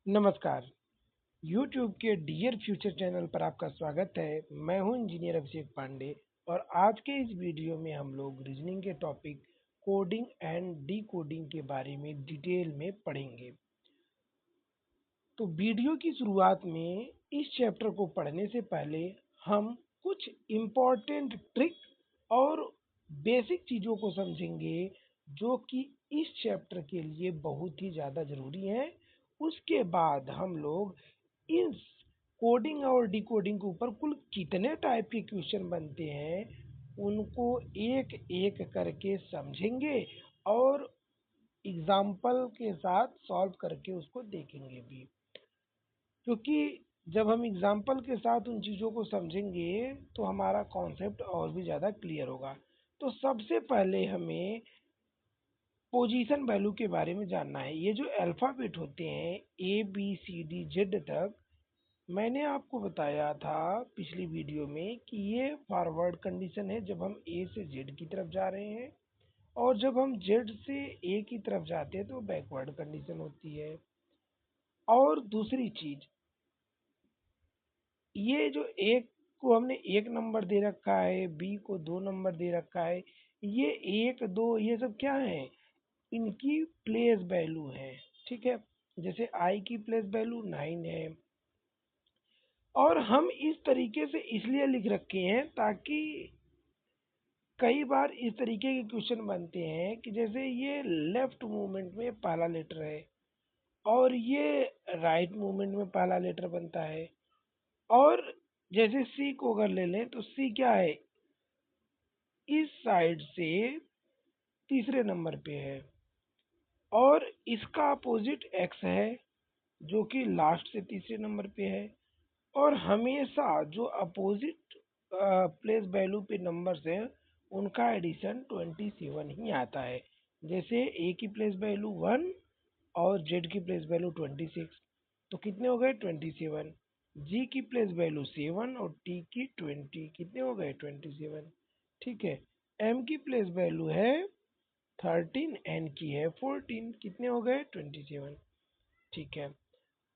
नमस्कार, YouTube के dear future channel पर आपका स्वागत है। मैं हूं इंजीनियर अभिषेक पांडे और आज के इस वीडियो में हम लोग रीजनिंग के टॉपिक कोडिंग एंड डिकोडिंग के बारे में डिटेल में पढ़ेंगे। तो वीडियो की शुरुआत में इस चैप्टर को पढ़ने से पहले हम कुछ इम्पोर्टेंट ट्रिक और बेसिक चीज़ों को समझेंगे जो कि इस चैप्टर के लिए बहुत ही ज़्यादा ज़रूरी हैं। उसके बाद हम लोग इस कोडिंग और डिकोडिंग के ऊपर कुल कितने टाइप के क्वेश्चन बनते हैं उनको एक एक करके समझेंगे और एग्जाम्पल के साथ सॉल्व करके उसको देखेंगे भी, क्योंकि जब हम एग्जाम्पल के साथ उन चीज़ों को समझेंगे तो हमारा कॉन्सेप्ट और भी ज़्यादा क्लियर होगा। तो सबसे पहले हमें पोजीशन वैल्यू के बारे में जानना है। ये जो अल्फ़ाबेट होते हैं A B C D Z तक, मैंने आपको बताया था पिछली वीडियो में कि ये फॉरवर्ड कंडीशन है जब हम ए से जेड की तरफ जा रहे हैं, और जब हम जेड से ए की तरफ जाते हैं तो बैकवर्ड कंडीशन होती है। और दूसरी चीज़, ये जो एक को हमने एक नंबर दे रखा है, बी को 2 नंबर दे रखा है, ये 1, 2 ये सब क्या है? इनकी प्लेस वैल्यू है, ठीक है? जैसे आई की प्लेस वैल्यू 9 है। और हम इस तरीके से इसलिए लिख रखे हैं ताकि कई बार इस तरीके के क्वेश्चन बनते हैं कि जैसे ये लेफ्ट मूवमेंट में पहला लेटर है और ये राइट मूवमेंट में पहला लेटर बनता है। और जैसे सी को अगर ले लें तो सी क्या है? इस साइड से तीसरे नंबर पे है और इसका अपोजिट एक्स है जो कि लास्ट से तीसरे नंबर पे है। और हमेशा जो अपोजिट प्लेस वैल्यू पे नंबर्स हैं उनका एडिशन 27 ही आता है। जैसे ए की प्लेस वैल्यू 1 और जेड की प्लेस वैल्यू 26, तो कितने हो गए? 27। जी की प्लेस वैल्यू 7 और टी की 20, कितने हो गए? 27। ठीक है। एम की प्लेस वैल्यू है 13, एन की है 14, कितने हो गए? 27। ठीक है।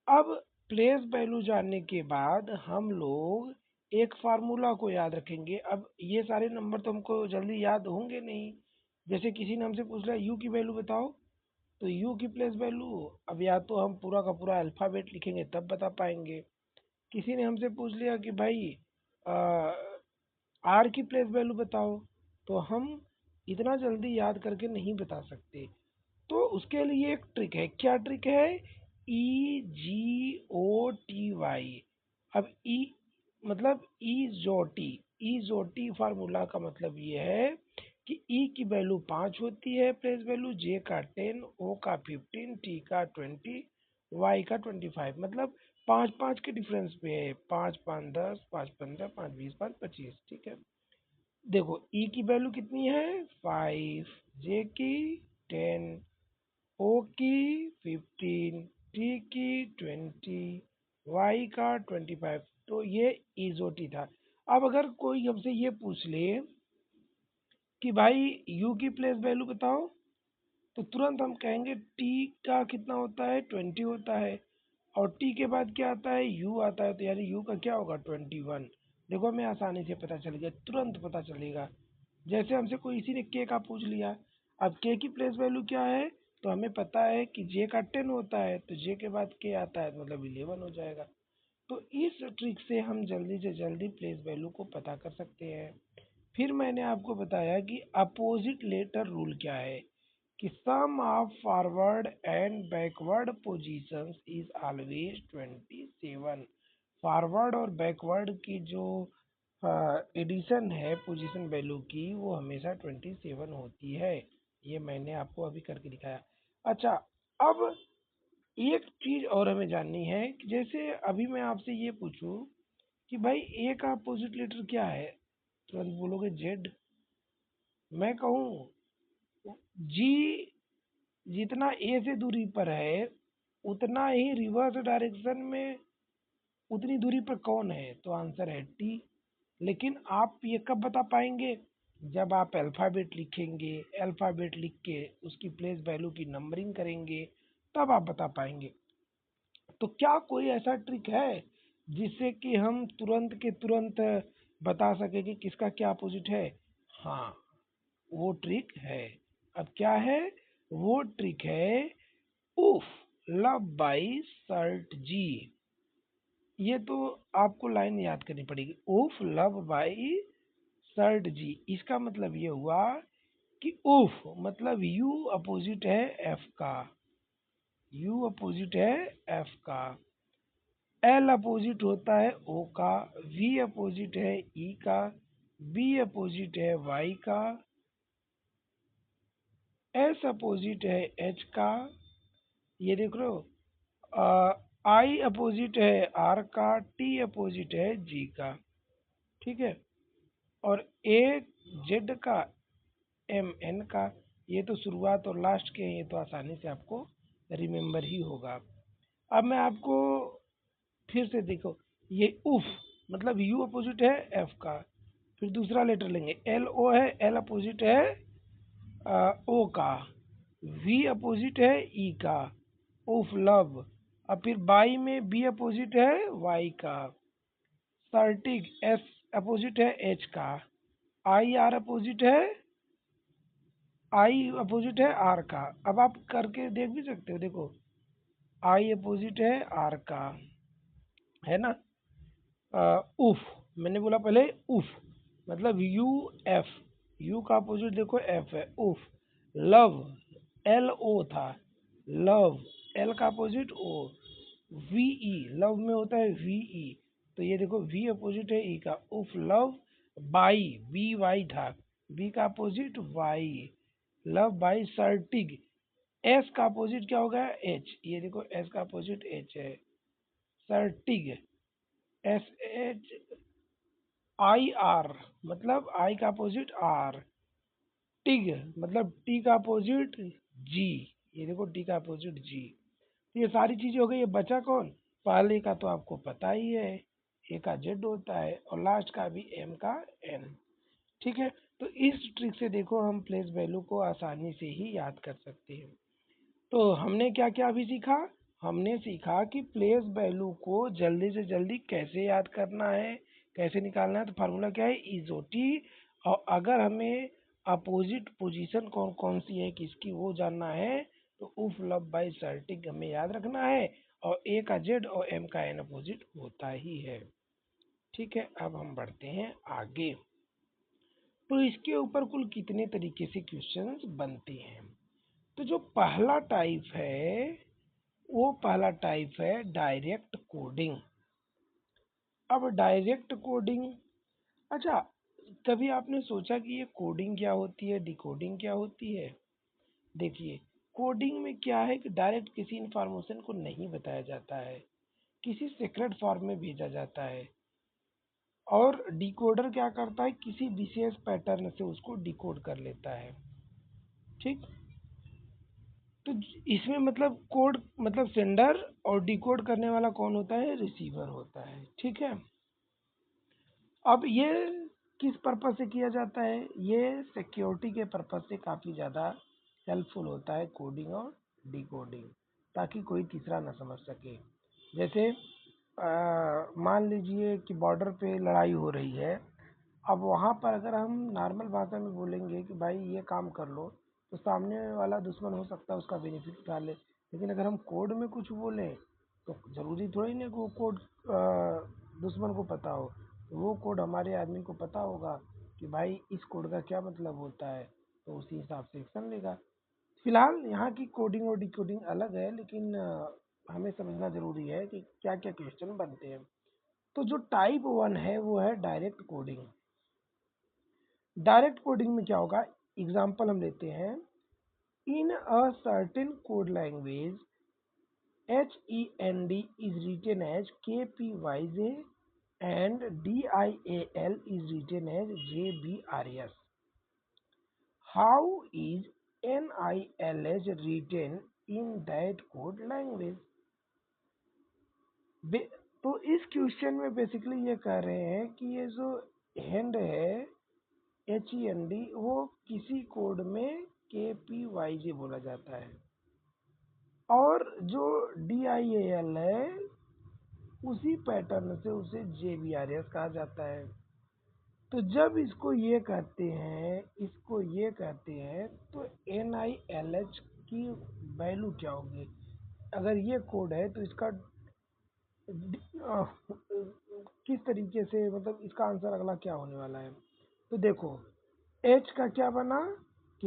अब प्लेस वैल्यू जानने के बाद हम लोग एक फार्मूला को याद रखेंगे। अब ये सारे नंबर तो हमको जल्दी याद होंगे नहीं। जैसे किसी ने हमसे पूछ लिया यू की वैल्यू बताओ, तो यू की प्लेस वैल्यू अब या तो हम पूरा का पूरा अल्फ़ाबेट लिखेंगे तब बता पाएंगे। किसी ने हमसे पूछ लिया कि भाई आर की प्लेस वैल्यू बताओ, तो हम इतना जल्दी याद करके नहीं बता सकते। तो उसके लिए एक ट्रिक है। क्या ट्रिक है? ई जी ओ टी वाई। अब ई मतलब ईजोटी। ईजोटी फार्मूला का मतलब ये है कि ई की वैल्यू 5 होती है प्लेस वैल्यू, जे का 10, ओ का 15, टी का 20, वाई का 25। मतलब 5 5 के डिफरेंस पे है। 5 5 10, 5 15, 5 20, 5 25। ठीक है। देखो ई की वैल्यू कितनी है? 5, जे की 10, ओ की 15, टी की 20, वाई का 25। तो ये इजोटी था। अब अगर कोई हमसे ये पूछ ले कि भाई यू की प्लेस वैल्यू बताओ, तो तुरंत हम कहेंगे टी का कितना होता है? 20 होता है। और टी के बाद क्या आता है? यू आता है, तो यानी यू का क्या होगा? 21। देखो हमें आसानी से पता चल गया, तुरंत पता चलेगा। जैसे हमसे कोई इसी ने के का पूछ लिया, अब के की प्लेस वैल्यू क्या है? तो हमें पता है कि जे का 10 होता है, तो जे के बाद के आता है मतलब 11 हो जाएगा। तो इस ट्रिक से हम जल्दी से जल्दी प्लेस वैल्यू को पता कर सकते हैं। फिर मैंने आपको बताया कि अपोजिट लेटर रूल क्या है, कि sum of forward and backward positions is always 27। Forward और बैकवर्ड की जो एडिशन है पोजीशन वैल्यू की, वो हमेशा 27 होती है। ये मैंने आपको अभी करके दिखाया। अच्छा, अब एक चीज और हमें जाननी है कि जैसे अभी मैं आपसे ये पूछूं कि भाई ए का अपोजिट लेटर क्या है, तुरंत बोलोगे जेड। मैं कहूँ जी जितना ए से दूरी पर है उतना ही रिवर्स डायरेक्शन में उतनी दूरी पर कौन है? तो आंसर है टी। लेकिन आप ये कब बता पाएंगे? जब आप अल्फ़ाबेट लिखेंगे, अल्फ़ाबेट लिख के उसकी प्लेस वैल्यू की नंबरिंग करेंगे, तब आप बता पाएंगे। तो क्या कोई ऐसा ट्रिक है जिससे कि हम तुरंत के तुरंत बता सके कि किसका क्या अपोजिट है? हाँ, वो ट्रिक है। अब क्या है? वो ट्रिक है उफ लव बाई सर्ट जी। ये तो आपको लाइन याद करनी पड़ेगी। उफ लव बाई सर्ट जी, इसका मतलब ये हुआ कि उफ मतलब यू अपोजिट है एफ का, यू अपोजिट है एफ का, एल अपोजिट होता है ओ का, वी अपोजिट है ई का, बी अपोजिट है वाई का, एस अपोजिट है एच का, ये देख रहे हो, आई अपोजिट है आर का, टी अपोजिट है जी का। ठीक है, और ए जेड का, एम एन का। ये तो शुरुआत और लास्ट के हैं, ये तो आसानी से आपको रिमेम्बर ही होगा। अब मैं आपको फिर से देखो, ये उफ मतलब यू अपोजिट है एफ का, फिर दूसरा लेटर लेंगे एल ओ है, एल अपोजिट है ओ का, वी अपोजिट है ई का, उफ लव। अब फिर बाई में बी अपोजिट है वाई का, सर्टिग एस अपोजिट है एच का, आई आर अपोजिट है, आई अपोजिट है आर का। अब आप करके देख भी सकते हो, देखो आई अपोजिट है आर का, है ना। उफ मैंने बोला पहले उफ मतलब यू एफ, यू का अपोजिट देखो एफ है, उफ। लव एल ओ था, लव एल का अपोजिट ओ, वी ई लव में होता है वी ई, तो ये देखो वी अपोजिट है ई का, उफ लव। बाई बी वाई था, बी का अपोजिट वाई, लव बाई सर्टिग, एस का अपोजिट क्या होगा एच, ये देखो एस का अपोजिट एच है, सर्टिग एस एच आई आर मतलब आई का अपोजिट आर, टिग मतलब टी का अपोजिट जी, ये देखो टी का अपोजिट जी। ये सारी चीजें हो गई, ये बचा कौन? पहले का तो आपको पता ही है, ए का जेड होता है और लास्ट का भी एम का एन। ठीक है, तो इस ट्रिक से देखो हम प्लेस वैल्यू को आसानी से ही याद कर सकते हैं। तो हमने क्या क्या अभी सीखा? हमने सीखा कि प्लेस वैल्यू को जल्दी से जल्दी कैसे याद करना है, कैसे निकालना है। तो फार्मूला क्या है? इजोटी। और अगर हमें अपोजिट पोजीशन कौन कौन सी है किसकी वो जानना है तो उफ लब बाई सर्टिक हमें याद रखना है, और ए का जेड और एम का एन अपोजिट होता ही है। ठीक है, अब हम बढ़ते हैं आगे। तो इसके ऊपर कुल कितने तरीके से क्वेश्चंस बनते हैं? तो जो पहला टाइप है वो पहला टाइप है डायरेक्ट कोडिंग। अब डायरेक्ट कोडिंग, अच्छा कभी आपने सोचा कि ये कोडिंग क्या होती है, डिकोडिंग क्या होती है? देखिए, कोडिंग में क्या है कि डायरेक्ट किसी इंफॉर्मेशन को नहीं बताया जाता है, किसी सीक्रेट फॉर्म में भेजा जाता है, और डिकोडर क्या करता है किसी विशेष पैटर्न से उसको डिकोड कर लेता है। ठीक, तो इसमें मतलब कोड मतलब सेंडर, और डिकोड करने वाला कौन होता है? रिसीवर होता है। ठीक है, अब ये किस पर्पज से किया जाता है? ये सिक्योरिटी के पर्पज से काफ़ी ज़्यादा हेल्पफुल होता है कोडिंग और डिकोडिंग, ताकि कोई तीसरा ना समझ सके। जैसे मान लीजिए कि बॉर्डर पे लड़ाई हो रही है, अब वहाँ पर अगर हम नॉर्मल भाषा में बोलेंगे कि भाई ये काम कर लो, तो सामने वाला दुश्मन हो सकता है उसका बेनिफिट उठा ले। लेकिन अगर हम कोड में कुछ बोलें तो ज़रूरी थोड़ी नहीं कि वो कोड दुश्मन को पता हो, तो वो कोड हमारे आदमी को पता होगा कि भाई इस कोड का क्या मतलब होता है, तो उसी हिसाब से एक्शन लेगा। फिलहाल यहाँ की कोडिंग और डिकोडिंग अलग है, लेकिन हमें समझना ज़रूरी है कि क्या क्या क्वेश्चन बनते हैं। तो जो टाइप 1 है वो है डायरेक्ट कोडिंग। डायरेक्ट कोडिंग में क्या होगा? एग्जाम्पल हम लेते हैं, in a certain code language HEND is written as KPYJ and DIAL is written as JBRS. How is NILS written in that code language? तो इस क्वेश्चन में बेसिकली ये कह रहे हैं कि ये जो हैंड है HEND वो किसी कोड में KPYJ बोला जाता है। और जो DIAL है उसी पैटर्न से उसे JVRS कहा जाता है। तो जब इसको ये कहते हैं, इसको ये कहते हैं, तो NILH की वैल्यू क्या होगी? अगर ये कोड है तो इसका किस तरीके से, मतलब इसका आंसर अगला क्या होने वाला है? तो देखो, H का क्या बना K,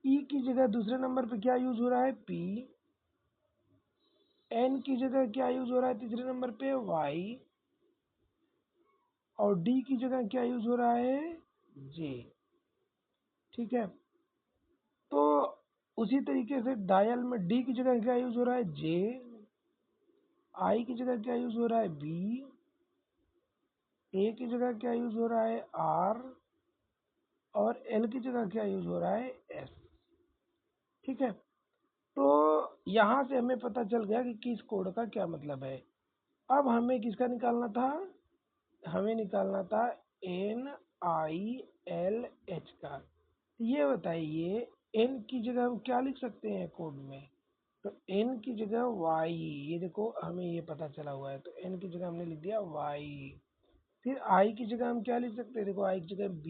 E की जगह दूसरे नंबर पे क्या यूज हो रहा है P, N की जगह क्या यूज हो रहा है तीसरे नंबर पे Y, और D की जगह क्या यूज हो रहा है J। ठीक है, तो उसी तरीके से डायल में D की जगह क्या यूज हो रहा है J, I की जगह क्या यूज हो रहा है B, A की जगह क्या यूज हो रहा है R, और L की जगह क्या यूज हो रहा है S। ठीक है, तो यहाँ से हमें पता चल गया कि किस कोड का क्या मतलब है। अब हमें किसका निकालना था? हमें निकालना था NILH का। ये बताइए, N की जगह हम क्या लिख सकते हैं कोड में? तो N की जगह Y, ये देखो हमें ये पता चला हुआ है, तो N की जगह हमने लिख दिया Y। फिर I की जगह हम क्या लिख सकते हैं? देखो I की जगह B,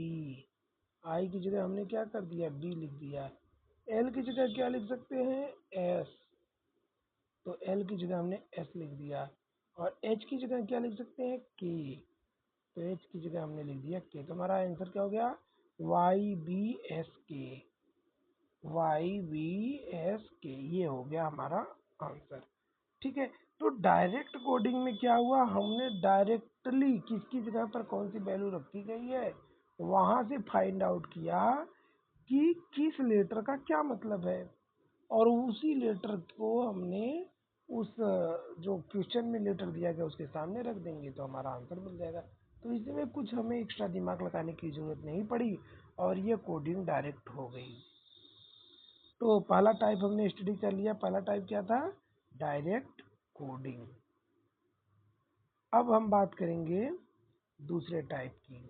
I की जगह हमने क्या कर दिया B लिख दिया। L की जगह क्या लिख सकते हैं S, तो L की जगह हमने S लिख दिया। और H की जगह क्या लिख सकते हैं K, तो H की जगह हमने लिख दिया K। तो हमारा आंसर क्या हो गया? YBSK, YBSK, ये हो गया हमारा आंसर। ठीक है, तो डायरेक्ट कोडिंग में क्या हुआ, हमने डायरेक्टली किसकी जगह पर कौन सी वैल्यू रखी गई है वहां से फाइंड आउट किया कि किस लेटर का क्या मतलब है, और उसी लेटर को हमने उस जो क्वेश्चन में लेटर दिया गया उसके सामने रख देंगे तो हमारा आंसर मिल जाएगा। तो इसमें कुछ हमें एक्स्ट्रा दिमाग लगाने की ज़रूरत नहीं पड़ी और ये कोडिंग डायरेक्ट हो गई। तो पहला टाइप हमने स्टडी कर लिया। पहला टाइप क्या था? Direct coding. अब हम बात करेंगे दूसरे टाइप की।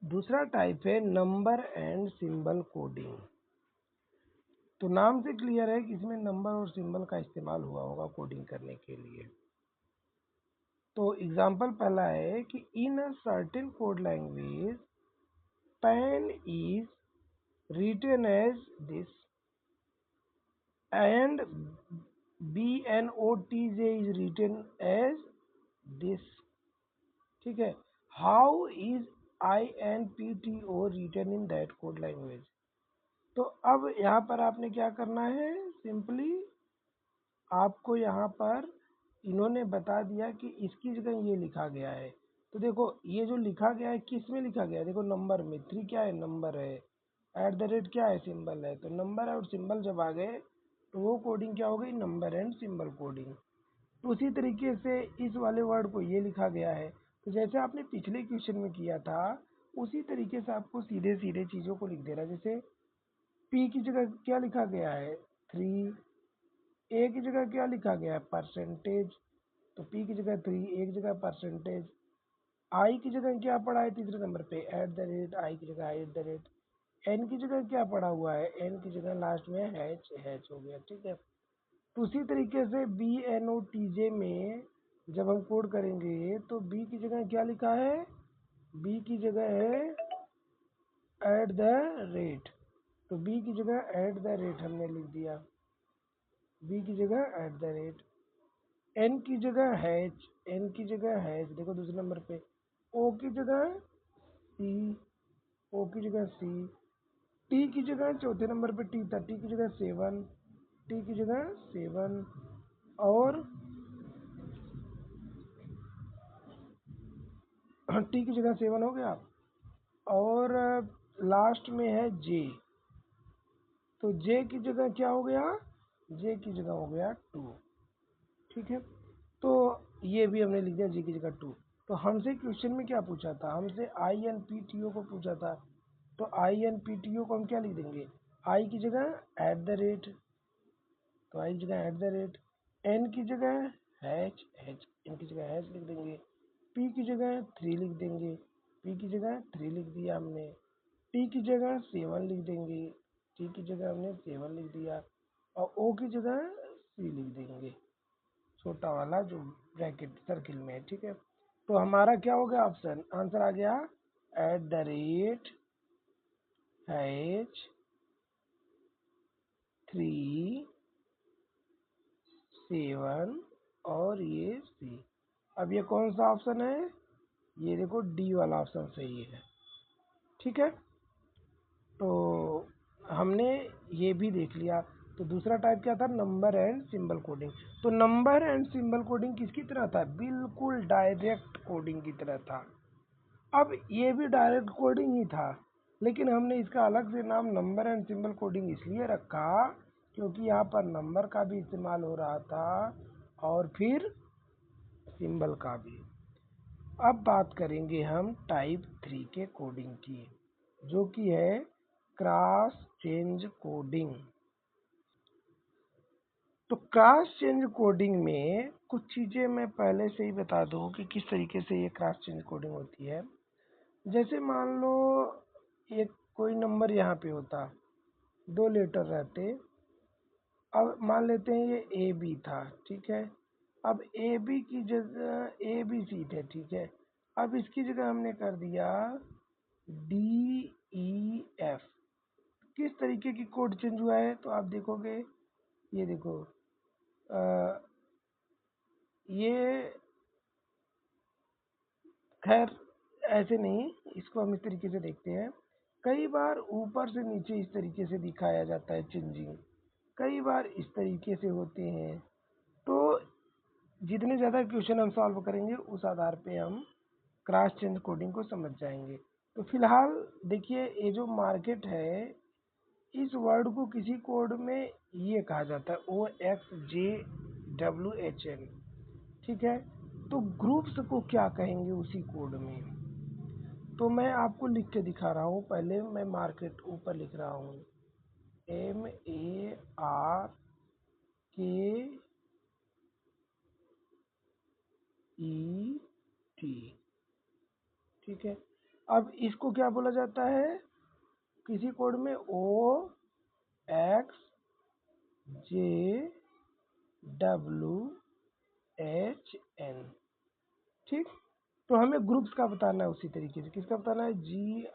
दूसरा टाइप है नंबर एंड सिंबल कोडिंग। तो नाम से क्लियर है कि इसमें नंबर और सिंबल का इस्तेमाल हुआ होगा कोडिंग करने के लिए। तो एग्जाम्पल पहला है कि in a certain code language pen is written as this and BNOTJ is written as this। ठीक है, how is INPTO written in that code language? तो अब यहाँ पर आपने क्या करना है, सिंपली आपको यहाँ पर इन्होंने बता दिया कि इसकी जगह ये लिखा गया है। तो देखो ये जो लिखा गया है किस में लिखा गया है? देखो नंबर में, 3 क्या है? नंबर है। एट द रेट क्या है? सिंबल है। तो नंबर और सिंबल जब आ गए तो वो कोडिंग क्या हो गई? Number and symbol coding. तो उसी तरीके से इस वाले वर्ड को ये लिखा गया है। तो जैसे आपने पिछले क्वेश्चन में किया था उसी तरीके से आपको सीधे सीधे चीज़ों को लिख देना। जैसे पी की जगह क्या लिखा गया है? 3। ए की जगह क्या लिखा गया है? परसेंटेज। तो पी की जगह 3, ए की जगह परसेंटेज। आई की जगह क्या पड़ा है तीसरे नंबर पे? At the rate. आई की जगह एट द रेट। एन की जगह क्या पड़ा हुआ है? एन की जगह लास्ट में हैच, हैच हो गया। ठीक है, तो उसी तरीके से BNOTJ में जब हम कोड करेंगे तो बी की जगह क्या लिखा है? बी की जगह है एट द रेट। तो बी की जगह एट द रेट हमने लिख दिया, बी की जगह एट द रेट। एन की जगह हैच, एन की जगह हैच, देखो दूसरे नंबर पे। ओ की जगह सी, ओ की जगह सी। टी की जगह चौथे नंबर पे टी था, टी की जगह 7, टी की जगह 7। और टी की जगह 7 हो गया। और लास्ट में है जे, तो जे की जगह क्या हो गया? जे की जगह हो गया 2। ठीक है, तो ये भी हमने लिख दिया जे की जगह 2। तो हमसे क्वेश्चन में क्या पूछा था? हमसे INPTO को पूछा था। तो INPTO को हम क्या लिख देंगे? आई की जगह एट द रेट, तो आई की जगह एट द रेट। एन की जगह हैच, हैच, एन की जगह हैच लिख देंगे। पी की जगह 3 लिख देंगे, पी की जगह 3 लिख दिया हमने, टी की जगह 7 लिख देंगे, टी की जगह हमने 7 लिख दिया, और ओ की जगह सी लिख देंगे, छोटा वाला जो ब्रैकेट सर्किल में है। ठीक है, तो हमारा क्या हो गया, ऑप्शन आंसर आ गया @H 3 7 और ये सी। अब ये कौन सा ऑप्शन है, ये देखो डी वाला ऑप्शन सही है। ठीक है, तो हमने ये भी देख लिया। तो दूसरा टाइप क्या था, नंबर एंड सिंबल कोडिंग। तो नंबर एंड सिंबल कोडिंग किसकी तरह था, बिल्कुल डायरेक्ट कोडिंग की तरह था। अब ये भी डायरेक्ट कोडिंग ही था, लेकिन हमने इसका अलग से नाम नंबर एंड सिंबल कोडिंग इसलिए रखा क्योंकि यहाँ पर नंबर का भी इस्तेमाल हो रहा था और फिर सिंबल का भी। अब बात करेंगे हम टाइप 3 के कोडिंग की, जो कि है क्रॉस चेंज कोडिंग। तो क्रॉस चेंज कोडिंग में कुछ चीज़ें मैं पहले से ही बता दूं कि किस तरीके से ये क्रॉस चेंज कोडिंग होती है। जैसे मान लो एक कोई नंबर यहाँ पे होता, 2 लेटर रहते, अब मान लेते हैं ये ए बी था। ठीक है, अब ए बी की जगह ए बी सी थे। ठीक है, अब इसकी जगह हमने कर दिया डी ई एफ। किस तरीके की कोड चेंज हुआ है, तो आप देखोगे, ये देखो ये खैर ऐसे नहीं, इसको हम इस तरीके से देखते हैं। कई बार ऊपर से नीचे इस तरीके से दिखाया जाता है चेंजिंग, कई बार इस तरीके से होते हैं। तो जितने ज़्यादा क्वेश्चन हम सॉल्व करेंगे उस आधार पे हम क्रॉस चेंज कोडिंग को समझ जाएंगे। तो फिलहाल देखिए, ये जो मार्केट है, इस वर्ड को किसी कोड में ये कहा जाता है OXJWHN। ठीक है, तो ग्रुप्स को क्या कहेंगे उसी कोड में, तो मैं आपको लिख के दिखा रहा हूँ। पहले मैं मार्केट ऊपर लिख रहा हूँ, MARKET। ठीक है, अब इसको क्या बोला जाता है, किसी कोड में OXJWHN। ठीक, तो हमें ग्रुप्स का बताना है उसी तरीके से। किसका बताना है, GROUPS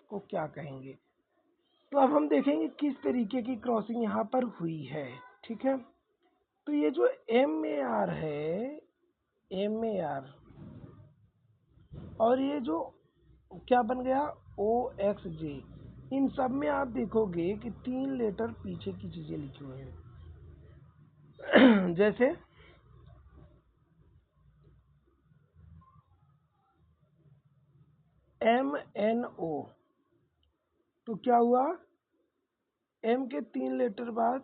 को क्या कहेंगे। तो अब हम देखेंगे किस तरीके की क्रॉसिंग यहाँ पर हुई है। ठीक है, तो ये जो MAR है, MAR, और ये जो क्या बन गया OXJ, इन सब में आप देखोगे कि 3 लेटर पीछे की चीजें लिखी हुई हैं। जैसे MNO, तो क्या हुआ, M के 3 लेटर बाद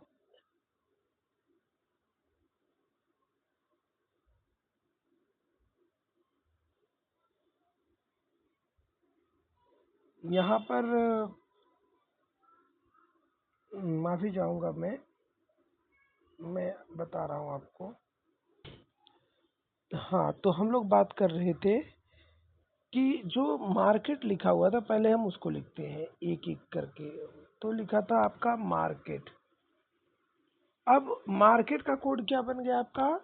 यहाँ पर माफी चाहूंगा, मैं बता रहा हूँ आपको। हाँ, तो हम लोग बात कर रहे थे कि जो मार्केट लिखा हुआ था, पहले हम उसको लिखते हैं एक एक करके। तो लिखा था आपका मार्केट। अब मार्केट का कोड क्या बन गया आपका,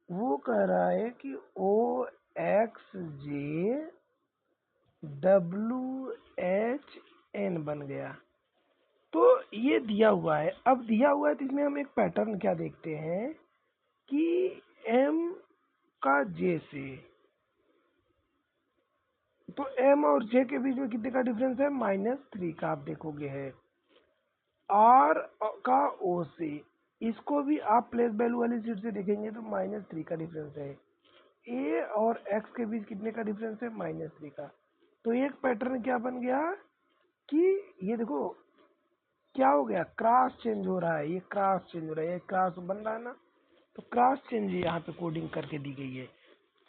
वो कह रहा है कि OXJWHN बन गया। तो ये दिया हुआ है। अब दिया हुआ है तो इसमें हम एक पैटर्न क्या देखते हैं कि M का J से, तो M और J के बीच में कितने का डिफरेंस है, -3 का आप देखोगे है। R का O से, इसको भी आप प्लेस वैल्यू वाली सीट से देखेंगे तो -3 का डिफरेंस है। A और X के बीच कितने का डिफरेंस है, -3 का। तो एक पैटर्न क्या बन गया कि ये देखो क्या हो गया, क्रॉस चेंज हो रहा है, ये क्रॉस चेंज हो रहा है, ये क्रॉस बन रहा है ना, तो क्रॉस चेंज यहाँ पे कोडिंग करके दी गई है।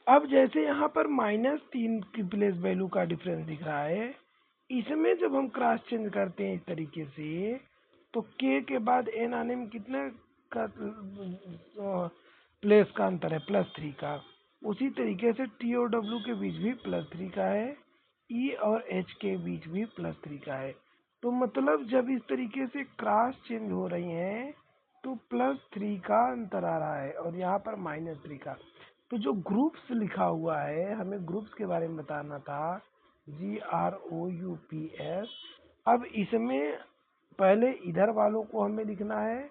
अब जैसे यहाँ पर -3 की प्लेस वैल्यू का डिफरेंस दिख रहा है, इसमें जब हम क्रॉस चेंज करते हैं इस तरीके से, तो K के बाद N आने में कितने का प्लेस का अंतर है +3 का। उसी तरीके से टी और डब्ल्यू के बीच भी +3 का है, ई और एच के बीच भी +3 का है। तो मतलब जब इस तरीके से क्रॉस चेंज हो रही हैं तो +3 का अंतर आ रहा है और यहाँ पर -3 का। तो जो ग्रुप्स लिखा हुआ है, हमें ग्रुप्स के बारे में बताना था, GROUPS। अब इसमें पहले इधर वालों को हमें लिखना है,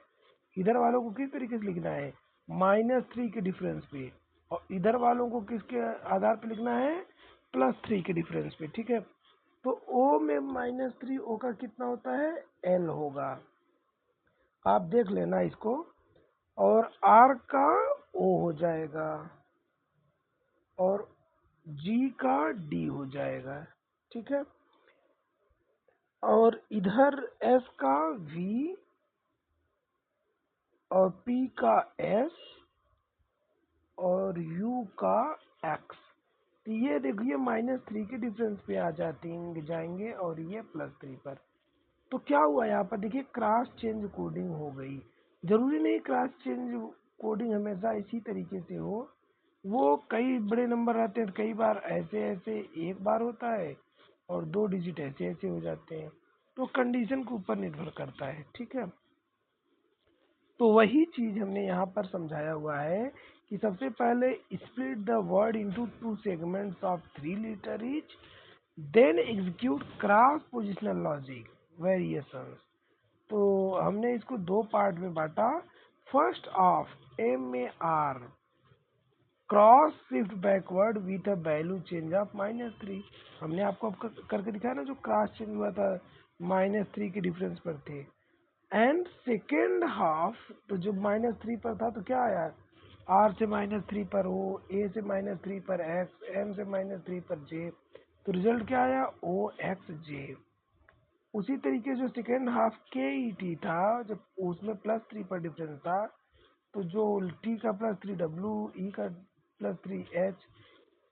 इधर वालों को किस तरीके से लिखना है, -3 के डिफरेंस पे, और इधर वालों को किसके आधार पे लिखना है, +3 के डिफरेंस पे। ठीक है, तो O में -3, O का कितना होता है, L होगा, आप देख लेना इसको। और R का O हो जाएगा और G का D हो जाएगा। ठीक है, और इधर S का V और P का S और U का X। तो ये देखिए -3 के डिफरेंस पे आ जाएंगे और ये +3 पर। तो क्या हुआ यहाँ पर, देखिए क्रॉस चेंज कोडिंग हो गई। जरूरी नहीं क्रॉस चेंज कोडिंग हमेशा इसी तरीके से हो, वो कई बड़े नंबर रहते हैं, कई बार ऐसे ऐसे एक बार होता है और 2 डिजिट ऐसे ऐसे हो जाते हैं। तो कंडीशन के ऊपर निर्भर करता है। ठीक है, तो वही चीज हमने यहाँ पर समझाया हुआ है कि सबसे पहले split the word into 2 segments of 3 letter each, then execute cross positional logic variations. तो हमने इसको 2 पार्ट में बांटा। First of MAR cross shift backward with a value change of -3। हमने आपको करके दिखाया ना, जो क्रॉस चेंज हुआ था -3 के डिफरेंस पर थे। एंड सेकेंड हाफ, तो जो -3 पर था तो क्या आया, R से -3 पर O, A से -3 पर X, M से -3 पर J, तो रिजल्ट क्या आया, OXJ। उसी तरीके जो सेकेंड हाफ KET था, जब उसमें +3 पर डिफरेंस था, तो जो T का +3 W, E का +3 H,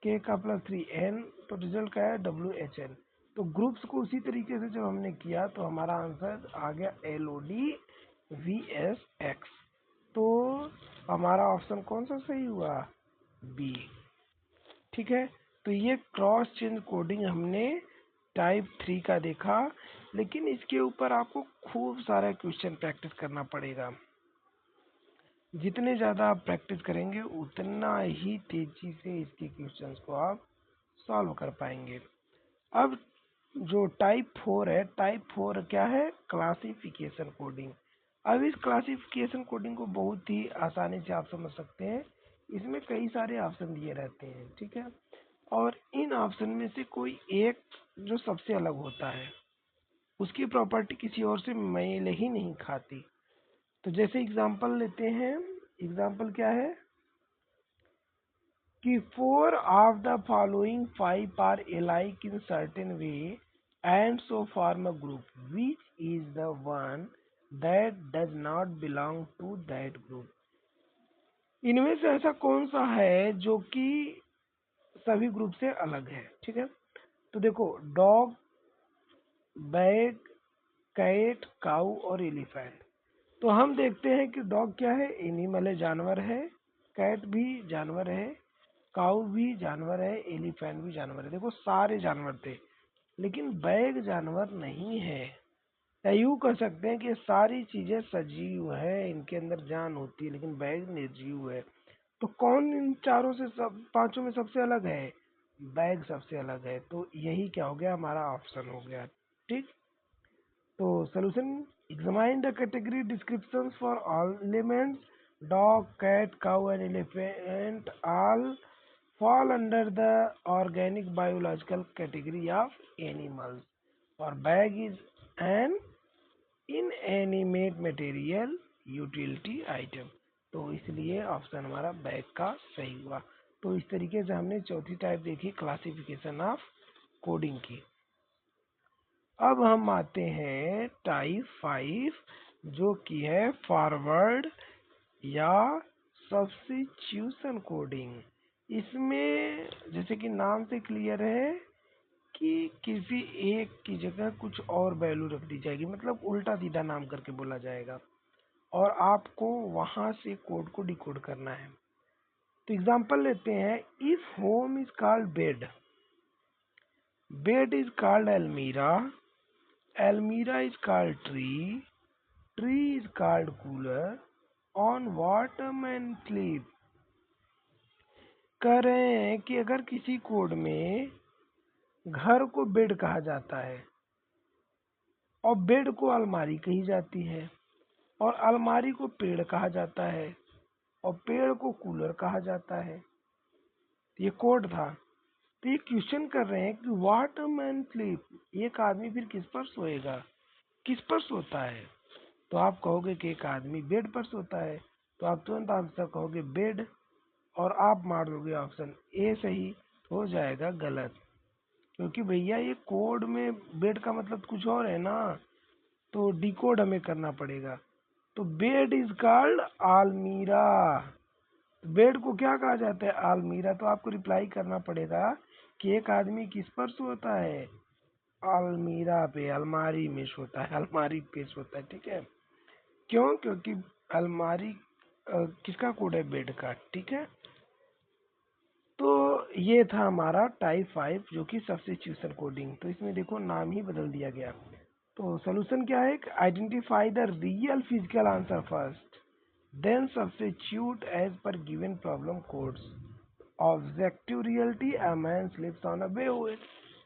K का +3 N, तो रिजल्ट क्या है, WHN। तो ग्रुप्स को उसी तरीके से जब हमने किया तो हमारा आंसर आ गया LODVSX। तो हमारा ऑप्शन कौन सा सही हुआ, बी। ठीक है, तो ये क्रॉस चेंज कोडिंग हमने टाइप 3 का देखा, लेकिन इसके ऊपर आपको खूब सारा क्वेश्चन प्रैक्टिस करना पड़ेगा। जितने ज़्यादा आप प्रैक्टिस करेंगे उतना ही तेजी से इसके क्वेश्चंस को आप सॉल्व कर पाएंगे। अब जो टाइप 4 है, टाइप 4 क्या है, क्लासिफिकेशन कोडिंग। अब इस क्लासिफिकेशन कोडिंग को बहुत ही आसानी से आप समझ सकते हैं। इसमें कई सारे ऑप्शन दिए रहते हैं, ठीक है, और इन ऑप्शन में से कोई एक जो सबसे अलग होता है, उसकी प्रॉपर्टी किसी और से मेल ही नहीं खाती। तो जैसे एग्जांपल लेते हैं, एग्जांपल क्या है कि 4 of the following 5 are alike in certain way and so form a group, which is the one that does not belong to that group। इनमें से ऐसा कौन सा है जो कि सभी ग्रुप से अलग है। ठीक है, तो देखो डॉग, बैग, कैट, काऊ और एलिफेंट। तो हम देखते हैं कि डॉग क्या है, एनिमल है, जानवर है, कैट भी जानवर है, काऊ भी जानवर है, एलिफेंट भी जानवर है। देखो सारे जानवर थे, लेकिन बैग जानवर नहीं है। या यूं कह सकते हैं कि सारी चीजें सजीव है, इनके अंदर जान होती है, लेकिन बैग निर्जीव है। तो कौन इन चारों से पांचों में सबसे अलग है, बैग सबसे अलग है। तो यही क्या हो गया, हमारा ऑप्शन हो गया। ठीक, तो solution, examine the category descriptions for all elements, dog, cat, cow and elephant all fall under the organic biological category of animals, or bag is an inanimate material utility item। तो इसलिए option हमारा bag का सही हुआ। तो इस तरीके से हमने चौथी टाइप देखी, क्लासिफिकेशन ऑफ कोडिंग की। अब हम आते हैं टाइप 5, जो कि है फॉरवर्ड या सब्स्टिट्यूशन कोडिंग। इसमें जैसे कि नाम से क्लियर है कि किसी एक की जगह कुछ और वैल्यू रख दी जाएगी, मतलब उल्टा सीधा नाम करके बोला जाएगा और आपको वहां से कोड को डिकोड करना है। तो एग्जांपल लेते हैं, if home is called bed, bed is called अलमीरा, अलमीरा is called tree, tree is called cooler, on what a man sleep. कह रहे हैं कि अगर किसी कोड में घर को बेड कहा जाता है और बेड को अलमारी कही जाती है और अलमारी को पेड़ कहा जाता है और पेड़ को कूलर कहा जाता है, ये कोड था। तो ये क्वेश्चन कर रहे हैं कि व्हाट अ मैन स्लीप, एक आदमी फिर किस पर सोएगा, किस पर सोता है। तो आप कहोगे कि एक आदमी बेड पर सोता है, तो आप तुरंत आंसर कहोगे बेड, और आप मार दोगे ऑप्शन ए सही, तो हो जाएगा गलत, क्योंकि भैया ये कोड में बेड का मतलब कुछ और है ना, तो डिकोड हमें करना पड़ेगा। तो बेड इज कॉल्ड आलमीरा, बेड को क्या कहा जाता है, आलमीरा। तो आपको रिप्लाई करना पड़ेगा कि एक आदमी किस पर सोता है, अलमीरा पे, अलमारी में सोता है, अलमारी पे सोता है, ठीक है। क्यों, क्योंकि अलमारी किसका कोड है, बेड का, ठीक है। तो ये था हमारा टाइप 5 जो कि सब्स्टिट्यूशन कोडिंग। तो इसमें देखो नाम ही बदल दिया गया। तो सोल्यूशन क्या है, identify the real physical answer first, then substitute as per given problem codes. Objective reality, a man sleeps on a bed,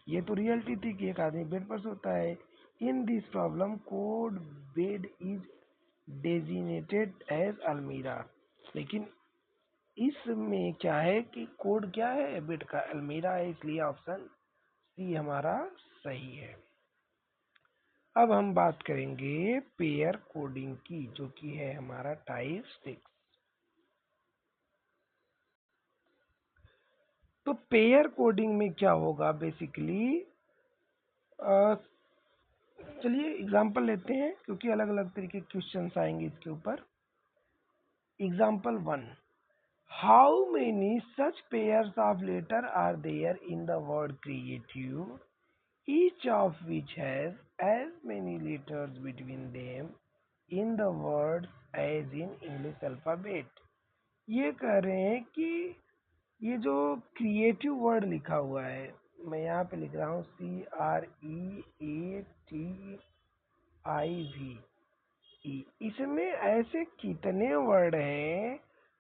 ये तो रियलिटी थी कि एक आदमी बेड पर सोता है। In this problem code bed is designated as अलमीरा, लेकिन इसमें क्या है कि कोड क्या है, बेड का अलमीरा है, इसलिए ऑप्शन सी हमारा सही है। अब हम बात करेंगे पेयर कोडिंग की, जो कि है हमारा टाइप 6। तो पेयर कोडिंग में क्या होगा बेसिकली, चलिए एग्जांपल लेते हैं क्योंकि अलग अलग तरीके के क्वेश्चंस आएंगे इसके ऊपर। Example 1, how many such pairs of letter are there in the word creative, each of which has as many letters between them in the words as in English alphabet। ये कह रहे हैं कि ये जो क्रिएटिव वर्ड लिखा हुआ है, मैं यहाँ पे लिख रहा हूँ CREATIVE, इसमें ऐसे कितने वर्ड हैं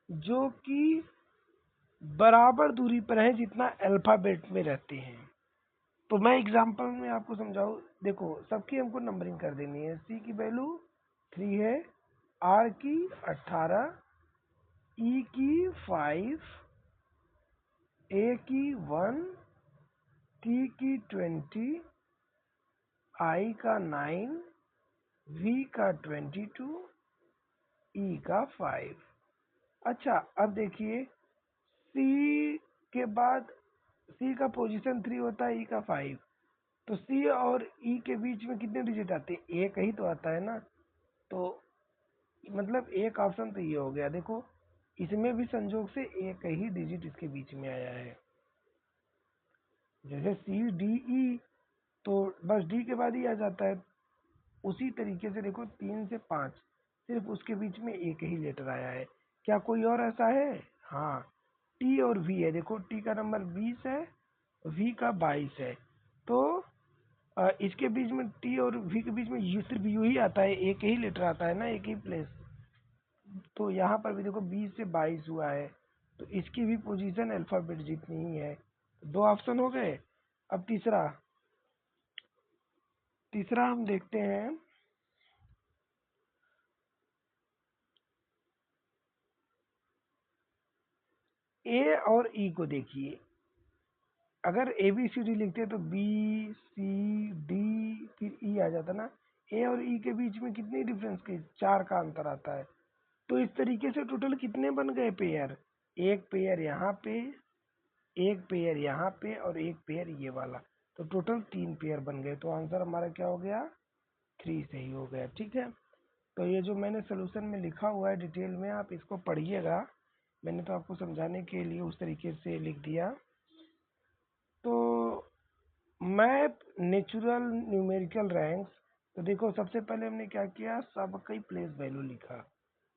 जो कि बराबर दूरी पर हैं जितना अल्फाबेट में रहते हैं। तो मैं एग्जांपल में आपको समझाऊँ, देखो सबकी हमको नंबरिंग कर देनी है। सी की वैल्यू 3 है, आर की 18, ई की 5, ए की 1, टी की 20, आई का 9, वी का 22, ई का 5। अच्छा अब देखिए, सी के बाद सी का पोजीशन 3 होता है, ई का 5, तो सी और ई के बीच में कितने डिजिट आते हैं, एक ही तो आता है ना। तो मतलब एक ऑप्शन तो ये हो गया। देखो इसमें भी संजोग से एक ही डिजिट इसके बीच में आया है, जैसे सी डी ई, तो बस डी के बाद ही आ जाता है। उसी तरीके से देखो 3 से 5 सिर्फ उसके बीच में एक ही लेटर आया है। क्या कोई और ऐसा है, हाँ, टी और वी है। देखो टी का नंबर 20 है, वी का 22 है, तो इसके बीच में टी और वी के बीच में यू, सिर्फ यू ही आता है, एक ही लेटर आता है ना, एक ही प्लेस। तो यहाँ पर भी देखो 20 से 22 हुआ है, तो इसकी भी पोजीशन अल्फाबेट जितनी ही है। दो ऑप्शन हो गए। अब तीसरा, तीसरा हम देखते हैं, ए और ई को देखिए। अगर ए बी सी डी लिखते तो बी सी डी फिर ई आ जाता ना। ए और ई के बीच में कितनी डिफरेंस के, 4 का अंतर आता है। तो इस तरीके से टोटल कितने बन गए पेयर, एक पेयर यहाँ पे, एक पेयर यहाँ पे और एक पेयर ये वाला, तो टोटल 3 पेयर बन गए। तो आंसर हमारा क्या हो गया, 3 सही हो गया, ठीक है। तो ये जो मैंने सोल्यूशन में लिखा हुआ है डिटेल में आप इसको पढ़िएगा, मैंने तो आपको समझाने के लिए उस तरीके से लिख दिया। तो मैप नेचुरल न्यूमेरिकल रैंक्स, तो देखो सबसे पहले हमने क्या किया, सबका ही प्लेस वैल्यू लिखा।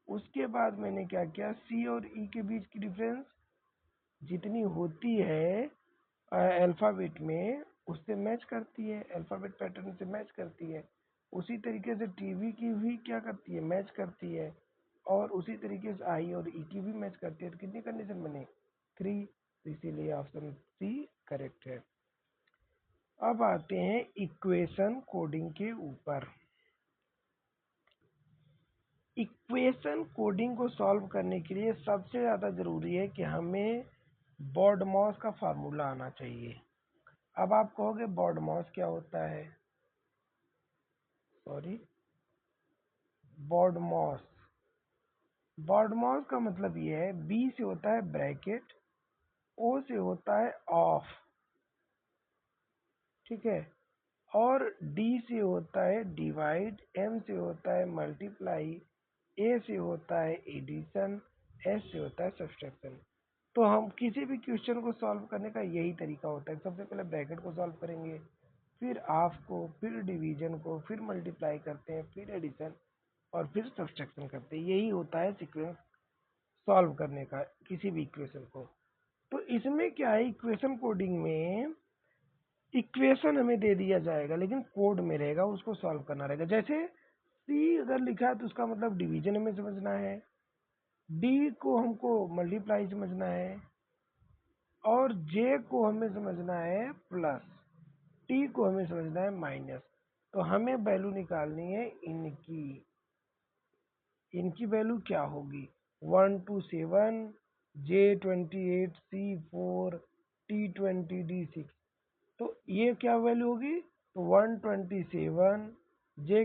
उसके बाद मैंने क्या किया, सी और ई के बीच की डिफरेंस जितनी होती है अल्फ़ाबेट में उससे मैच करती है, अल्फ़ाबेट पैटर्न से मैच करती है। उसी तरीके से टीवी की भी क्या करती है, मैच करती है। और उसी तरीके से आई और ई की भी मैच करती है। तो कितनी कंडीशन बने, 3। तो इसीलिए ऑप्शन सी करेक्ट है। अब आते हैं इक्वेशन कोडिंग के ऊपर। इक्वेशन कोडिंग को सॉल्व करने के लिए सबसे ज़्यादा ज़रूरी है कि हमें बॉडमॉस का फार्मूला आना चाहिए। अब आप कहोगे बॉडमॉस क्या होता है, सॉरी, बॉडमॉस। बॉडमॉस का मतलब ये है, बी से होता है ब्रैकेट, ओ से होता है ऑफ, ठीक है, और डी से होता है डिवाइड, एम से होता है मल्टीप्लाई, ए से होता है एडिशन, एस से होता है सब्सट्रैक्शन। तो हम किसी भी क्वेश्चन को सॉल्व करने का यही तरीका होता है। सबसे पहले ब्रैकेट को सॉल्व करेंगे, फिर ऑफ को, फिर डिवीजन को, फिर मल्टीप्लाई करते हैं, फिर एडिशन और फिर सब्सट्रैक्शन करते हैं। यही होता है सीक्वेंस सॉल्व करने का किसी भी इक्वेशन को। तो इसमें क्या है, इक्वेशन कोडिंग में इक्वेशन हमें दे दिया जाएगा लेकिन कोड में रहेगा, उसको सॉल्व करना रहेगा। जैसे सी अगर लिखा है तो उसका मतलब डिवीजन हमें समझना है, डी को हमको मल्टीप्लाई समझना है, और जे को हमें समझना है प्लस, टी को हमें समझना है माइनस। तो हमें वैल्यू निकालनी है इनकी। इनकी वैल्यू क्या होगी, 1 to 7, J 28, C 4, T 20, D 6। तो ये क्या वैल्यू होगी, तो 127, जे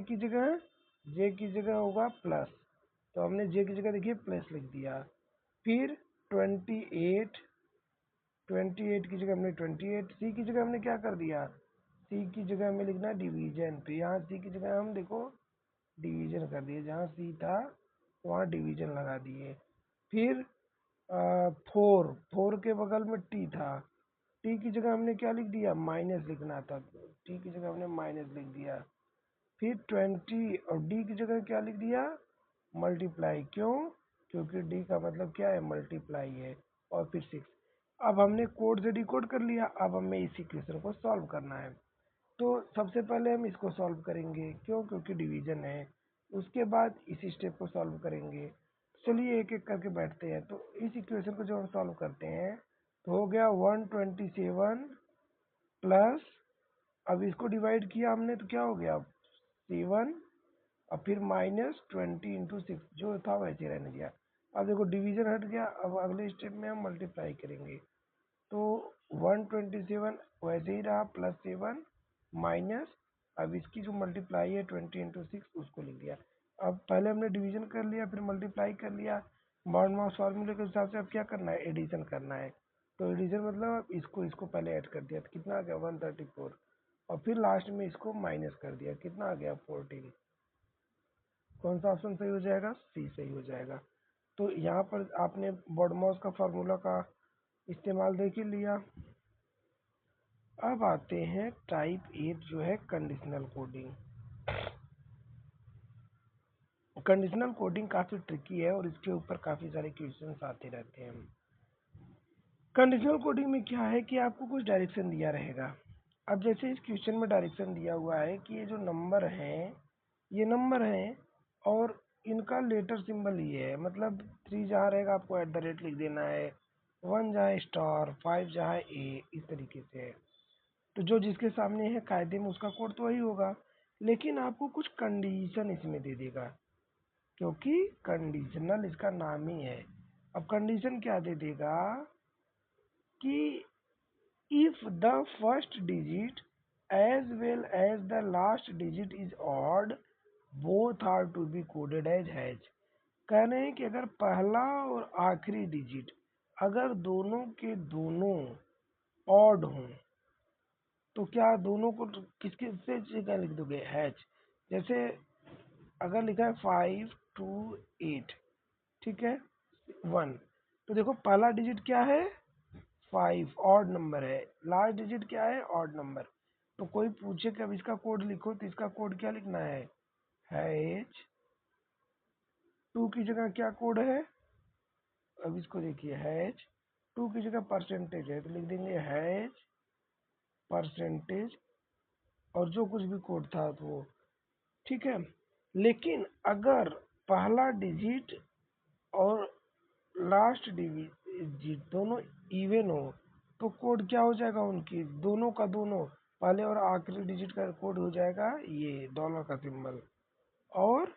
की जगह होगा प्लस, तो हमने जे की जगह देखिए प्लस लिख दिया। फिर 28, 28 की जगह हमने 28, सी की जगह हमने क्या कर दिया, सी की जगह हमें लिखना डिवीजन। तो यहाँ सी की जगह हम देखो डिवीजन कर दिए, जहाँ सी था वहाँ डिवीजन लगा दिए। फिर 4 के बगल में टी था, टी की जगह हमने क्या लिख दिया, माइनस लिखना था, तो टी की जगह हमने माइनस लिख दिया। फिर 20 और डी की जगह क्या लिख दिया, मल्टीप्लाई। क्यों, क्योंकि डी का मतलब क्या है, मल्टीप्लाई है। और फिर 6। अब हमने कोड से डिकोड कर लिया, अब हमें इस इक्वेशन को सॉल्व करना है। तो सबसे पहले हम इसको सॉल्व करेंगे, क्यों, क्योंकि डिवीजन है। उसके बाद इसी स्टेप को सॉल्व करेंगे। चलिए एक एक करके बैठते हैं। तो इस इक्वेशन को जब हम सॉल्व करते हैं तो हो गया 127 प्लस, अब इसको डिवाइड किया हमने तो क्या हो गया 7, और फिर -20 × 6, जो था वैसे रहने दिया। अब देखो डिवीजन हट गया, अब अगले स्टेप में हम मल्टीप्लाई करेंगे। तो 127 वैसे ही रहा, +7 माइनस, अब इसकी जो मल्टीप्लाई है 20 × 6 उसको लिख दिया। अब पहले हमने डिवीजन कर लिया, फिर मल्टीप्लाई कर लिया। बॉड मास फार्मूले के हिसाब से अब क्या करना है, एडिशन करना है। तो एडिशन मतलब अब इसको इसको पहले ऐड कर दिया, तो कितना आ गया 134, और फिर लास्ट में इसको माइनस कर दिया, कितना आ गया 14। कौन सा ऑप्शन सही हो जाएगा, सी सही हो जाएगा। तो यहाँ पर आपने बॉडमॉस का फार्मूला का इस्तेमाल देख ही लिया। अब आते हैं टाइप 8 जो है कंडीशनल कोडिंग। कंडीशनल कोडिंग काफ़ी ट्रिकी है और इसके ऊपर काफ़ी सारे क्वेश्चंस आते रहते हैं। कंडीशनल कोडिंग में क्या है कि आपको कुछ डायरेक्शन दिया रहेगा। अब जैसे इस क्वेश्चन में डायरेक्शन दिया हुआ है कि ये जो नंबर हैं, ये नंबर हैं और इनका लेटर सिंबल ये है, मतलब 3 जहाँ रहेगा आपको @ लिख देना है, 1 जहाँ स्टार, 5 जहाँ ए, इस तरीके से है। तो जो जिसके सामने है कायदे में उसका कोड तो वही होगा, लेकिन आपको कुछ कंडीशन इसमें दे देगा, क्योंकि कंडीशनल इसका नाम ही है। अब कंडीशन क्या दे देगा कि if the first digit as well as the last digit is odd, both are to be coded as hash. कह रहे हैं कि अगर पहला और आखिरी डिजिट अगर दोनों के दोनों ऑड हों, तो क्या दोनों को किसके से जगह लिख दोगे, हैच। जैसे अगर लिखा है 5 2 8, ठीक है, 1, तो देखो पहला डिजिट क्या है 5, ऑड नंबर है, लास्ट डिजिट क्या है, ऑड नंबर। तो कोई पूछे कि अब इसका कोड लिखो, तो इसका कोड क्या लिखना है, हैच। 2 की जगह क्या कोड है, अब इसको देखिए हैच टू की जगह परसेंटेज है तो लिख देंगे हैज परसेंटेज, और जो कुछ भी कोड था तो वो ठीक है। लेकिन अगर पहला डिजिट और लास्ट डिजिट दोनों इवन हो तो कोड क्या हो जाएगा, उनकी दोनों का दोनों पहले और आखिरी डिजिट का कोड हो जाएगा ये डॉलर का सिंबल। और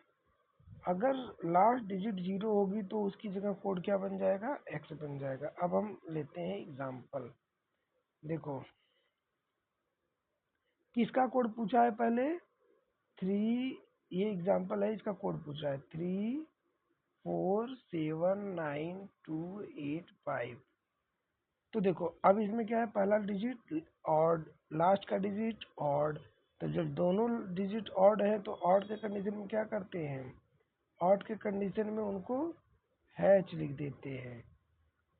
अगर लास्ट डिजिट जीरो होगी तो उसकी जगह कोड क्या बन जाएगा, एक्स बन जाएगा। अब हम लेते हैं एग्जांपल। देखो किसका कोड पूछा है पहले, थ्री, ये एग्जांपल है, इसका कोड पूछा है 3479285। तो देखो अब इसमें क्या है, पहला डिजिट ऑड, लास्ट का डिजिट ऑड, तो जब दोनों डिजिट ऑड है तो ऑड के कंडीशन में क्या करते हैं, ऑड के कंडीशन में उनको हैच लिख देते हैं।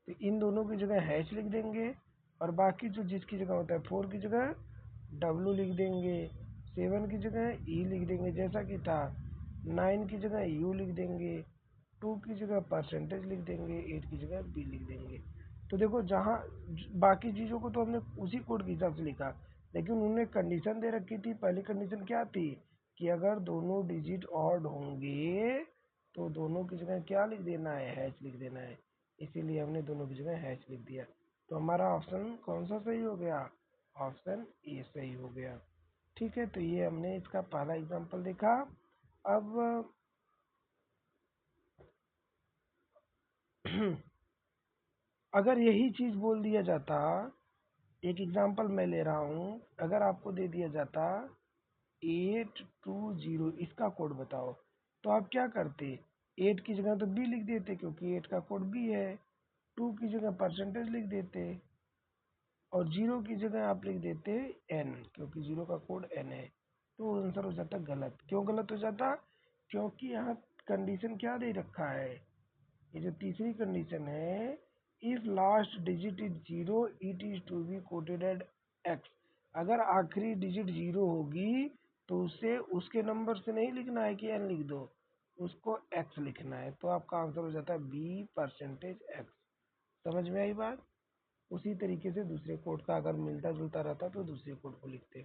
तो इन दोनों की जगह हैच लिख देंगे, और बाकी जो जिसकी जगह होता है 4 की जगह डब्लू लिख देंगे, 7 की जगह ई लिख देंगे जैसा कि था, 9 की जगह यू लिख देंगे, 2 की जगह परसेंटेज लिख देंगे, 8 की जगह बी लिख देंगे। तो देखो जहाँ बाकी चीज़ों को तो हमने उसी कोड के हिसाब से लिखा, लेकिन उन्होंने कंडीशन दे रखी थी। पहली कंडीशन क्या थी कि अगर दोनों डिजिट ऑड होंगे तो दोनों की जगह क्या लिख देना है, हैच लिख देना है। इसीलिए हमने दोनों की जगह हैच लिख दिया। तो हमारा ऑप्शन कौन सा सही हो गया, ऑप्शन ए सही हो गया। ठीक है, तो ये हमने इसका पहला एग्जांपल देखा। अब अगर यही चीज़ बोल दिया जाता, एक एग्जांपल मैं ले रहा हूँ, अगर आपको दे दिया जाता 820 इसका कोड बताओ, तो आप क्या करते, 8 की जगह तो बी लिख देते क्योंकि 8 का कोड बी है, 2 की जगह परसेंटेज लिख देते, और 0 की जगह आप लिख देते एन क्योंकि 0 का कोड एन है। तो आंसर हो जाता गलत। क्यों गलत हो जाता, क्योंकि यहाँ कंडीशन क्या दे रखा है, ये जो तीसरी कंडीशन है, if last digit is zero it is to be coded at X. अगर आखिरी डिजिट जीरो होगी तो उसे उसके नंबर से नहीं लिखना है कि एन लिख दो, उसको एक्स लिखना है। तो आपका आंसर हो जाता है बी परसेंटेज एक्स। समझ में आई बात। उसी तरीके से दूसरे कोड का अगर मिलता जुलता रहता तो दूसरे कोड को लिखते।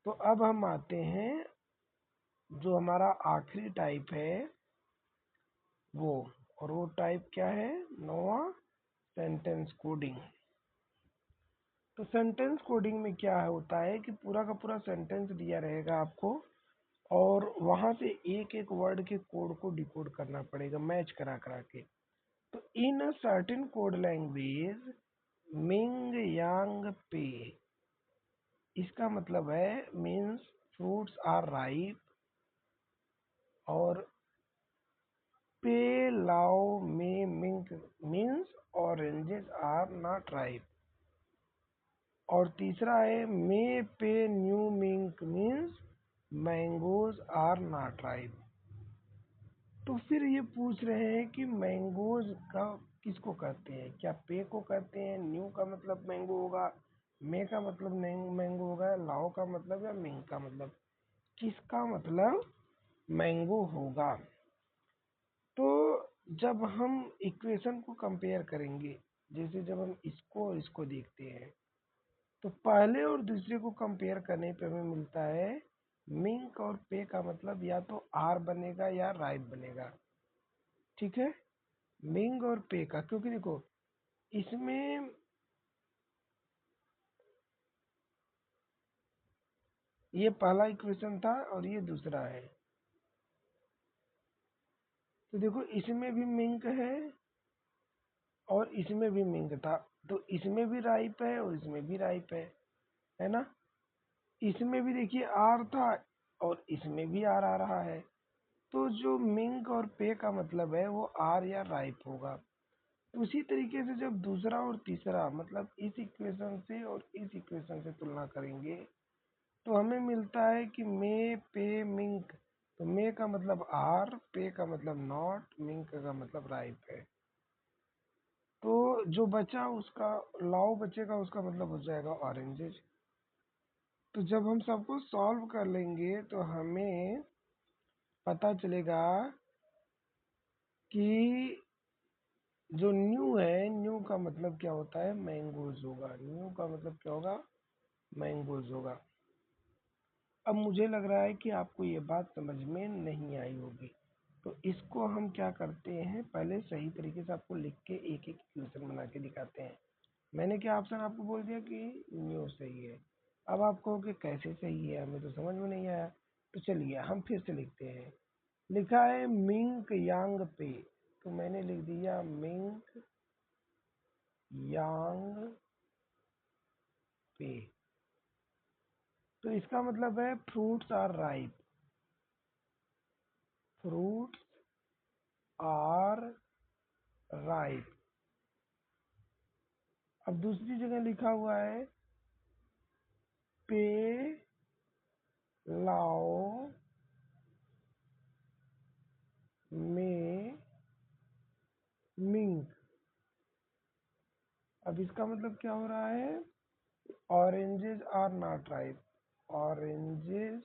तो अब हम आते हैं जो हमारा आखिरी टाइप है वो, और वो टाइप क्या है, नोवा सेंटेंस कोडिंग। तो सेंटेंस कोडिंग में क्या होता है कि पूरा का पूरा सेंटेंस दिया रहेगा आपको, और वहाँ से एक एक वर्ड के कोड को डिकोड करना पड़ेगा मैच करा करा के। तो in a certain code language Ming Yang पे, इसका मतलब है मीन्स फ्रूट्स आर राइप, और पे लाओ में मिंक means oranges are not ripe, और तीसरा है मे पे न्यू मिंक means mangoes are not ripe. तो फिर ये पूछ रहे हैं कि मैंगोज का किसको कहते हैं, क्या पे को कहते हैं, न्यू का मतलब मैंगो होगा, मे का मतलब मैंगो होगा, लाओ का मतलब या मिंग का मतलब, किसका मतलब मैंगो होगा। तो जब हम इक्वेशन को कंपेयर करेंगे, जैसे जब हम इसको और इसको देखते हैं, तो पहले और दूसरे को कंपेयर करने पे हमें मिलता है मिंक और पे का मतलब या तो आर बनेगा या राइप बनेगा। ठीक है, मिंग और पे का, क्योंकि देखो इसमें ये पहला इक्वेशन था और ये दूसरा है, तो देखो इसमें भी मिंक है और इसमें भी मिंक था, तो इसमें भी राइप है और इसमें भी राइप है ना। इसमें भी देखिए आर था और इसमें भी आर आ रहा है, तो जो मिंक और पे का मतलब है वो आर या राइप होगा। उसी तरीके से जब दूसरा और तीसरा मतलब इस इक्वेशन से और इस इक्वेशन से तुलना करेंगे तो हमें मिलता है कि मे पे मिंक, तो मे का मतलब आर, पे का मतलब नॉट, मिंक का मतलब राइप है। तो जो बचा उसका लाओ बचेगा, उसका मतलब हो जाएगा ऑरेंजेस। तो जब हम सबको सॉल्व कर लेंगे तो हमें पता चलेगा कि जो न्यू है, न्यू का मतलब क्या होता है, मैंगोज होगा। न्यू का मतलब क्या होगा, मैंगोज होगा। अब मुझे लग रहा है कि आपको ये बात समझ में नहीं आई होगी, तो इसको हम क्या करते हैं, पहले सही तरीके से आपको लिख के एक एक इक्वेशन बना के दिखाते हैं। मैंने क्या ऑप्शन आपको बोल दिया कि न्यू सही है। अब आप कहोगे कैसे सही है, हमें तो समझ में नहीं आया। तो चलिए हम फिर से लिखते हैं। लिखा है मिंक यांग पे, तो मैंने लिख दिया मिंक यांग पे। तो इसका मतलब है fruits are ripe, fruits are ripe. अब दूसरी जगह लिखा हुआ है पे लाओ में मिंक। अब इसका मतलब क्या हो रहा है, oranges are not ripe, oranges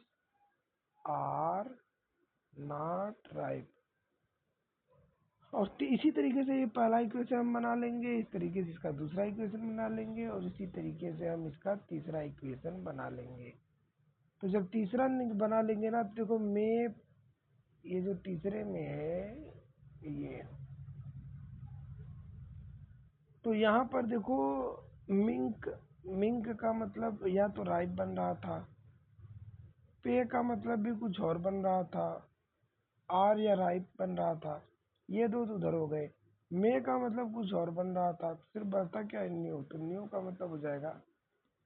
are not ripe. और इसी तरीके से ये पहला इक्वेशन हम बना लेंगे, इस तरीके से इसका दूसरा इक्वेशन बना लेंगे, और इसी तरीके से हम इसका तीसरा इक्वेशन बना लेंगे। तो जब तीसरा बना लेंगे ना, तो देखो में, ये जो तीसरे में है ये, तो यहाँ पर देखो मिंक, मिंक का मतलब या तो राइप बन रहा था, पे का मतलब भी कुछ और बन रहा था, आर या राइप बन रहा था, ये दो तो उधर हो गए। मे का मतलब कुछ और बन रहा था, सिर्फ बचता क्या है, न्यू। तो न्यू का मतलब हो जाएगा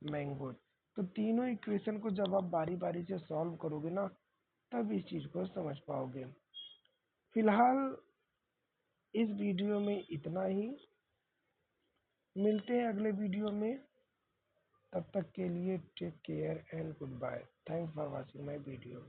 मैंगो। तो तीनों इक्वेशन को जब आप बारी बारी से सॉल्व करोगे ना, तब इस चीज़ को समझ पाओगे। फिलहाल इस वीडियो में इतना ही, मिलते हैं अगले वीडियो में। तब तक के लिए take care and good bye. Thanks for watching my video.